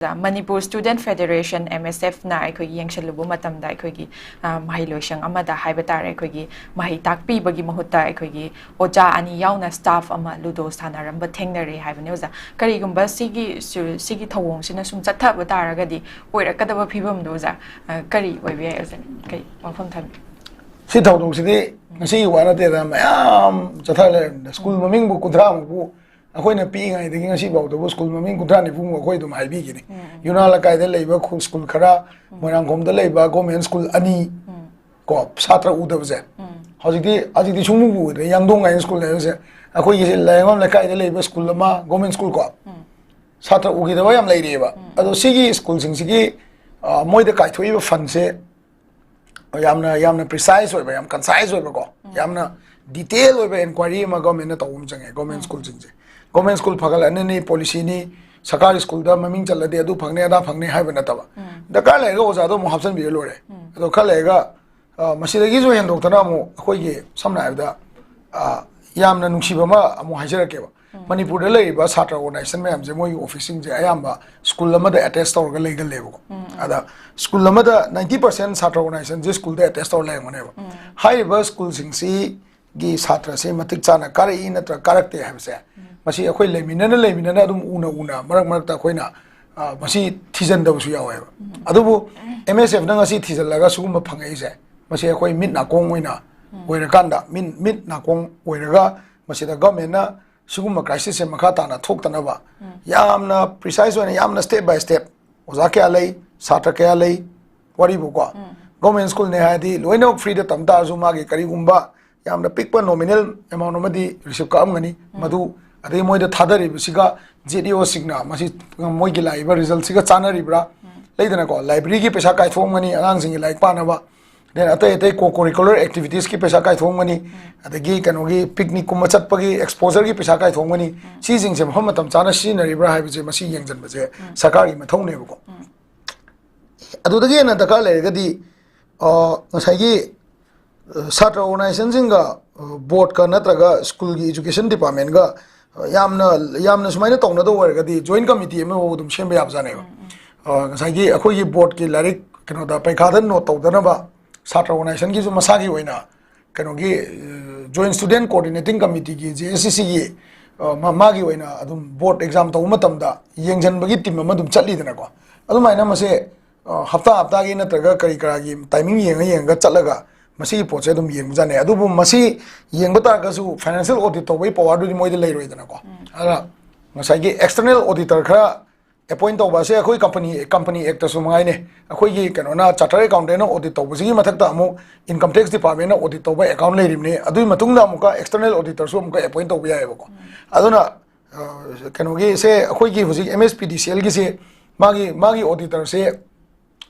Manipur Student Federation MSF na aikogi yengshlubu matamda aikogi mahai loisang amada haiba tare aikogi mahai takpi bagi mahuta aikogi oja ani yauna staff ama ludo sanaramba thengnare haibane oza karigumba sigi thawong sina sum chathaba taragadi oirakadaba phibam do oza kari oibe oza kai wafam tham si thawdong sidi ngasi wana te da mayam chathale school maming bu kudra bu अखोई ने P गई देखिए ngasi बाव तो school में Ming कुत्रा ने पुंग अखोई तो माई भी की यूना लकाई दे लेबा स्कूल खरा मोरांग गोम दे लेबा गवर्नमेंट स्कूल अनि को छात्र उदब जे हजिति सुमु बु दे यांगदोंग गाइन स्कूल ले से अखोई ये लेंगम लकाई दे लेबा स्कूल मा गवर्नमेंट स्कूल को छात्र उगी दबा याम लेरेबा अदो सिगी स्कूल सिंग सिगी मोय दे काई थोइबा फंड से यामना प्रिसाइज होइबा याम कंसाइज होइबा को यामना डिटेल होइबा इंक्वायरी मा गवर्नमेंट ने तौम जंगे गवर्नमेंट स्कूल सिंग से गवर्नमेंट स्कूल फगल अने पॉलिसी नी सरकारी स्कूल दा ममिंग चलदे अदु फगने अदा फगने हाइबा नतबा दरकार लेगा ओजादो मु हापसन बिरे लोरे अदो खलेगा मसिदगी जो हेंदोक्तना मु अखोइगे समना हाइबदा यामना नुक्सिबमा मु हाइजरकेबा मणिपुर दे लेबा छात्र ऑर्गेनाइजेशन में हमजे मोई ऑफिसिंग जे अयामबा स्कूल अमदा अटैच तौरगा लेगल लेबको अदा स्कूल अमदा 90% छात्र ऑर्गेनाइजेशन जे स्कूल दे अटैच तौर लेगमनेबा हाइबा स्कूल सिंगसी गी छात्र से मतिक चाना कारई नत्र कारकते हमसे मसी अखोई लेमिनना अदुम उना मरक मरकता अखोइना मसी थिजन दबसु यावेबा अदुबु एमएसएफ ना ngasi थिजलगा सुगुम फंगैसे मसी अखोई मिट नाकोंग ओइना ओइरकांदा मिट नाकोंग ओइरगा मसी दा गवर्नमेंट ना सुगुम क्राइसिस से मखा ताना थोक्तनबा यामना प्रिसाइज ओइना यामना स्टेप बाय स्टेप ओजा के आलै छात्र के आलै वरिबुको गवर्नमेंट स्कूल ने हादी लोइनो फ्री द तमता जु मागे करिगुम्बा यामना पिकपा नॉमिनल अमाउंट अमदी रिसीव कामगनी मधु अदे मोइद थादरिबसिगा जेडीओ सिग्ना मसी मोइगी लाइबा रिजल्ट सिगा चानरिब्रा लेदना को लाइब्रेरी की पैसा काइथोंगनी अगांग सिंगी लाइक पानबा देन अते को करिकुलर एक्टिविटीज की पैसा काइथोंगनी अदगी कनोगी पिकनिक कुम चटपगी एक्सपोजर की पैसा काइथोंगनी सी सिंग से हम मतम चाना सिनरिब्रा हाइबजे मसी यंगजनबजे सरकारी मथौनेबको अदुदगी न दका लेगदी ngसाइगी छात्र ऑर्गेनाइजेशन सिंगा बोर्ड का नत्रगा स्कूल की एजुकेशन डिपार्टमेंट का यामना सुमाइना तौनदो ओरगदी जॉइंट कमिटी में वो सेम याबजाने ngसाइगी अखोई बोर्ड की लारिक कनोदा पैखादन नोट तौदनबा छात्र ऑर्गेनाइजेशन की जो मसागी होइना कनोगी जॉइंट स्टूडेंट कोऑर्डिनेटिंग कमिटी की जेएससीसी की मागी होइना अदुम बोर्ड एग्जाम तौ मतमदा येंगजनबगी टीम अमदुम चटलीदनको अदुमाइना मसे हफ्ता की नत्रगा करी करागी टाइमिंग येंगा चलगा मसी पोचे दम येंग जाने अदुबु मसी येंग बतागसु फाइनेंशियल ऑडिट तौबई पावर दुदि मोइदे लेरोइदनको अला ngसाइगी एक्सटर्नल ऑडिटर खरा अपॉइंट तौबासे अखोई कंपनी एक्ट सु मंगाइने अखोई कनोना चार्टर अकाउंटेंट ऑडिट तौबसिगी मथक्ता अमु इनकम टैक्स डिपार्टमेंट ऑडिट तौबा अकाउंट लेरिमने अदुई मतुंगदा अमुका एक्सटर्नल ऑडिटर सु अमुका अपॉइंट तौबा यायबको अदुना कनोगी से अखोई हुजी एमएसपीडीसीएल की से मागी ऑडिटर से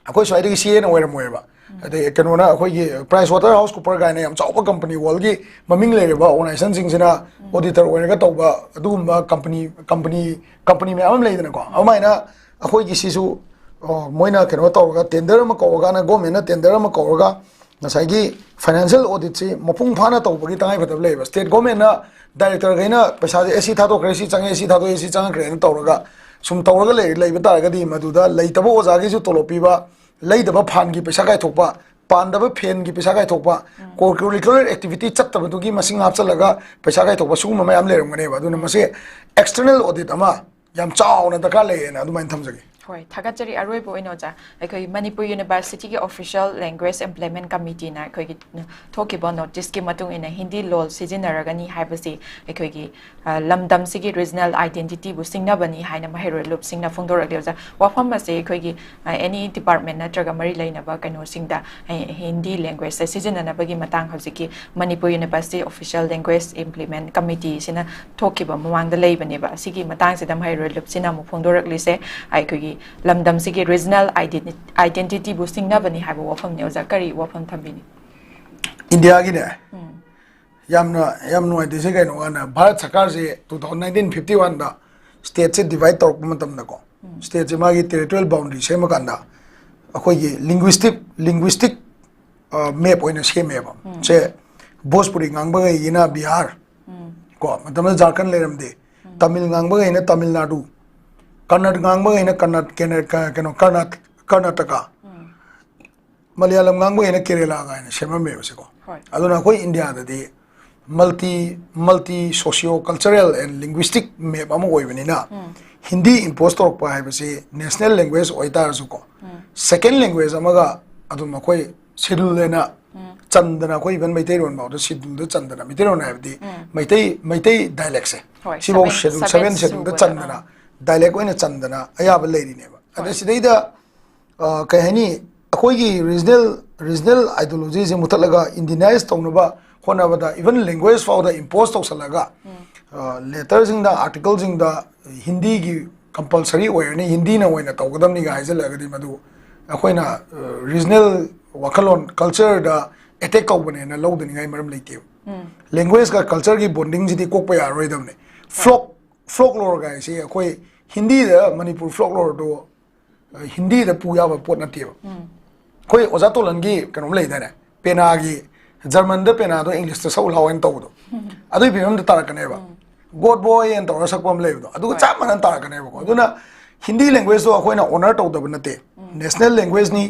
अखोई स्वाइदगी सीए न ओइरमोयबा अदे कनोना अखोई प्राइस वाटर हाउस कुपर गाइने हम चाउपा कंपनी वर्ल्ड की ममिंग लेरेबा ऑर्गेनाइजेशन सिंगसिना ऑडिटर ओइरगा तौबा अदुगुम्बा कंपनी में अमम लेदनको अमाइना अखोई की सिसु मोइना कनो तौरगा टेंडर म कौरगा ना गवर्नमेंट ना टेंडर म कौरगा ngसाइगी फाइनेंशियल ऑडिट से मपुंग फाना तौबगी तांगाई फतब लेबा स्टेट गवर्नमेंट ना डायरेक्टर गैना पैसा एसी थादो क्रेसी चंगे एसी थादो एसी चंगा क्रेन तौरगा सुम तौरगा लेबा तारगदी मदुदा लेतबो ओजागी जो तोलोपीबा लेदबा फान की पैसा काइथोपा पांदबा फेन की पैसा काइथोपा कोरिकुलर एक्टिविटी चत्तबदुगी मसिंग हापचलगा पैसा काइथोपा सुगुम मयाम लेरमगनेबा अदुना मसे एक्सटर्नल ऑडिट अमा याम चावना दरकार लेना अदुमाइन थमजगे होय थागचरी अरोइबो ओइनोजा अखोई मणिपुर यूनिवर्सिटी की ऑफिशियल लैंग्वेज इम्प्लीमेंट कमिटी ना अखोई थोकिबो नोटिस की मतुंग इन हिंदी लोल सिजिनरगनी हाइबसी अखोई लमदम सिगी रीजनल आइडेंटिटी बु सिंगनबनी हाइना महिरोय लुप सिंगना फोंदोरगलेजा वाफम से अखोई एनी डिपार्टमेंट नत्रगा मरी लेनबा कनो सिंगदा हिंदी लैंग्वेज से सिजिननबगी मतंग हजिकी Manipur university official language implement committee सिना थोकिबो मवांगदा लेबनेबा सिगी मतंग से महिरोय लुप सिना मु फोंदोरगलिसे अखोई लमदम सिगी रीजनल आइडेंटिटी बु सिंगनबनी हाइबो वाफम ने ओजा करी वाफम थंबिनी इंडिया की ने याम नुआइदे से कनो आना भारत सरकार से 1951 दा स्टेट से डिवाइड तौर मतम नको स्टेट से मागी टेरिटोरियल बाउंड्री से मकांदा अखोई लिंग्विस्टिक मैप ओइना सेमेबा से भोजपुरी गांगबगैना बिहार को मतलब Jharkhand लेरमदे Tamil गांगबगैना Tamil Nadu kannada ngangba ina karnataka malayalam ngangba ina kerala ga ina semame se ko aduna koi india da di multi socio cultural and linguistic map amu oibanina hindi impose torok pa hai base national language oitar su ko second language amaga aduma koi schedule lena chandana koi ban maitai ron ba schedule da chandana maitai ron hai di maitai dialect se sibo schedule 7 schedule da chandana dialect oina chandana ayaba leiri ne ba ada sidai da kai hani akoi gi regional ideology se mutalaga indianize tawna honabada even language for the impose tawsalaga letters in the articles in the hindi gi compulsory way ni hindi na way na tawgadam ni ga haijalaga di madu akoina regional wakalon culture da attack kawbane na lawdani ngai maram leite language ka culture gi bonding ji di kokpa ya roidam ne folklore ga se akoi hindi da manipur folklore do hindi da puya ba pot na teba koi oza tolan gi kanom leida ne pena gi German da pena do English to saul hawen tawdo adu bimam da tarakane ba god boy and tawra sakpam ledo adu cha manan tarakane ba ko aduna hindi language do akoina honor tawda banate national language ni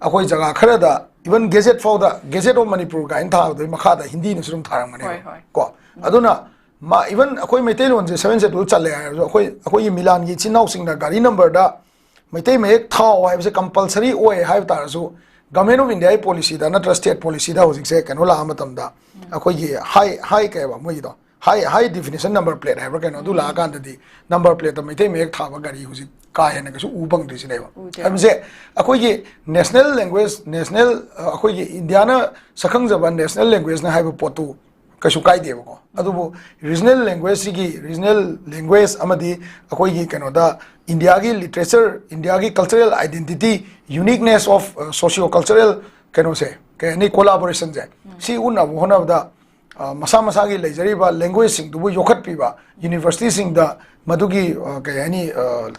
akoi jaga khara da even gazette for the gazette of manipur ga in tha do makha da hindi ni surum tharang mane ko aduna ma even akoi metel on je 7 set do challe akoi milan gi chinau sing da gari number da metel me ek thaw hai se compulsory oi hai tar su government of India policy da natra state policy da hojik se kano la amatam da akoi gi high ka ba moi do high definition number plate hai ba kano du la kan da di number plate mai te mek tha ba gari hojik ka he na ka su u bang di se ne ba am se akoi gi national language national akoi gi India na sakhang jaba national language na hai ba potu ka su kai de ba ko adu regional language gi regional language amadi akoi gi kano da India ki literature, India ki cultural identity, uniqueness of socio-cultural kano se, kani collaboration je. Si una mohona da masa ki lejari ba language sing tu bu yokhat pi ba university sing da madugi kani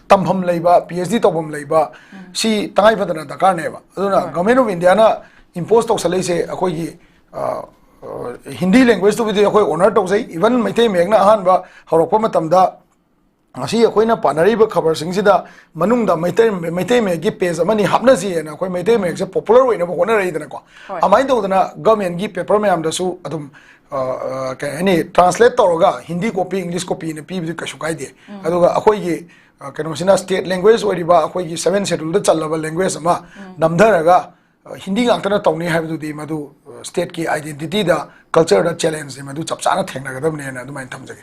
tamham lei ba PhD tobam lei ba si tangai padana dakar ne ba. Aduna government of India na impose tok salai se akoi gi Hindi language tu bi akoi honor tok sai even maitai megna ahan ba horokpa matam da asi akoina panariba khabar singsida manungda maitai me gi page amani hapna si na akoi maitai me se popular oina ba hona rei dana ko amai dodana government gi paper me amda su adum ka ani translate toroga hindi copy english copy ne pi bi ka shukai de aduga akoi gi kano sina state language oriba akoi gi 7 schedule da chalaba language ama namdaraga hindi ngantana tawni habdu di madu state ki identity da culture da challenge madu chapchana thengna gadam ne na du main thamjage